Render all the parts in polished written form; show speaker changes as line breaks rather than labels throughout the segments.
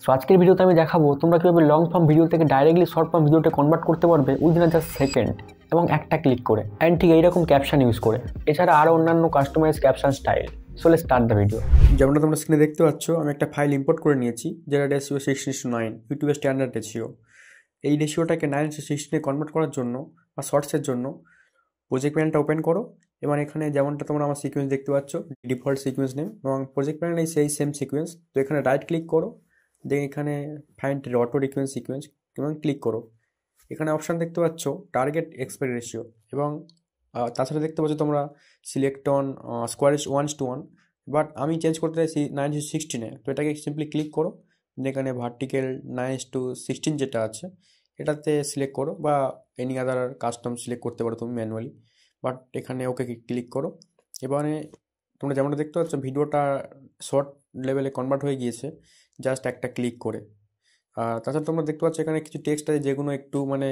So আজকের ভিডিওতে আমি দেখাবো তোমরা কীভাবে লং ফর্ম ভিডিও থেকে ডাইরেক্টলি শর্ট ফর্ম ভিডিওতে কনভার্ট করতে পারবে উইদিন জাস্ট সেকেন্ড এবং একটা ক্লিক করে, অ্যান্ড ঠিক এইরকম ক্যাপশন ইউজ করে, এছাড়া আরও অন্যান্য customize caption style. So let's start the video.
যেমনটা তোমরা স্ক্রিনে দেখতে পাচ্ছ, আমি একটা ফাইল ইম্পোর্ট করে নিয়েছি যেটা রেশিও 6:9, ইউটিউবের স্ট্যান্ডার্ড রেশিও। এই রেশিওটাকে 9:16 কনভার্ট করার জন্য বা শর্টসের জন্য প্রজেক্ট প্যানেলটা ওপেন করো এবং এখানে যেমনটা তোমরা আমার সিকোয়েন্স দেখতে পাচ্ছ, ডিফল্ট সিকোয়েন্স নেম এবং প্রজেক্ট প্যানেলে সেই সেম সিকোয়েন্স। তো এখানে রাইট ক্লিক করো, দেন এখানে ফাইন্ড অটো রিকোয়েন্স সিকোয়েন্স এবং ক্লিক করো। এখানে অপশান দেখতে পাচ্ছ টার্গেট এক্সপায়ারি রেশিও এবং তাছাড়া দেখতে পাচ্ছ তোমরা select on square is 1:1, but আমি চেঞ্জ করতে চাইছি 9:16। তো এটাকে সিম্পলি ক্লিক করো, এখানে ভার্টিক্যাল 9:16 যেটা আছে এটাতে সিলেক্ট করো, বা এনি আদার কাস্টম সিলেক্ট করতে পারো তুমি ম্যানুয়ালি, বাট এখানে ওকে ক্লিক করো। এবারে তোমরা যেমনটা দেখতে পাচ্ছ ভিডিওটা শর্ট লেভেলে কনভার্ট হয়ে গিয়েছে জাস্ট একটা ক্লিক করে। আর তাছাড়া তোমরা দেখতে পাচ্ছ এখানে কিছু টেক্সট আছে যেগুলো একটু মানে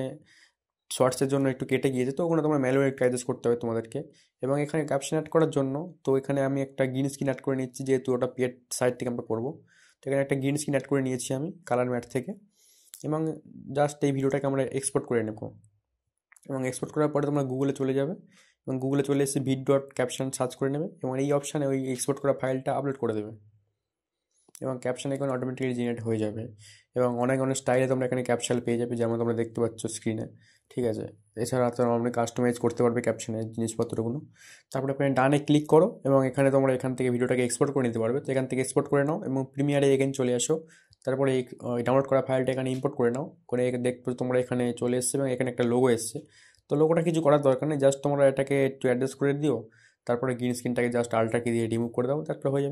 শর্টসের জন্য একটু কেটে গিয়েছে, তো ওগুলো তোমরা ম্যানুয়ালি একটু অ্যাডজাস্ট করতে হবে তোমাদেরকে। এবং এখানে ক্যাপশন অ্যাড করার জন্য তো এখানে আমি একটা গ্রিন স্ক্রিন অ্যাড করে নিচ্ছি, যেহেতু ওটা পেড সাইট থেকে আমরা করবো। তো এখানে একটা গ্রিন স্ক্রিন অ্যাড করে নিয়েছি আমি কালার ম্যাট থেকে, এবং জাস্ট এই ভিডিওটাকে আমরা এক্সপোর্ট করে নেব। এবং এক্সপোর্ট করার পরে তোমরা গুগলে চলে যাবে এবং গুগলে চলে এসে vid.caption সার্চ করে নেবে এবং এই অপশানে ওই এক্সপোর্ট করা ফাইলটা আপলোড করে দেবে এবং ক্যাপশন এখানে অটোমেটিক্যালি জেনারেট হয়ে যাবে। এবং অনেক অনেক স্টাইলে তোমরা এখানে ক্যাপশন পেয়ে যাবে, যেমন তোমরা দেখতে পাচ্ছ স্ক্রিনে, ঠিক আছে। এছাড়া তোমরা অনেক কাস্টমাইজ করতে পারবে ক্যাপশনের জিনিসপত্রগুলো। তারপরে এখানে ডানে ক্লিক করো এবং এখানে তোমরা এখান থেকে ভিডিওটাকে এক্সপোর্ট করে নিতে পারবে। তো এখান থেকে এক্সপোর্ট করে নাও এবং প্রিমিয়ারে এখানে চলে আসো। তারপরে এই ডাউনলোড করা ফাইলটা এখানে ইম্পোর্ট করে নাও, করে দেখবে তোমরা এখানে চলে এসছে এবং এখানে একটা লোগো এসছে। তো লোগোটা কিছু করার দরকার নেই, জাস্ট তোমরা এটাকে একটু অ্যাডজাস্ট করে দিও, তারপরে গ্রিন স্ক্রিনটাকে জাস্ট আল্ট্রা কি দিয়ে রিমুভ করে দাও, তারপরে হয়ে যাবে।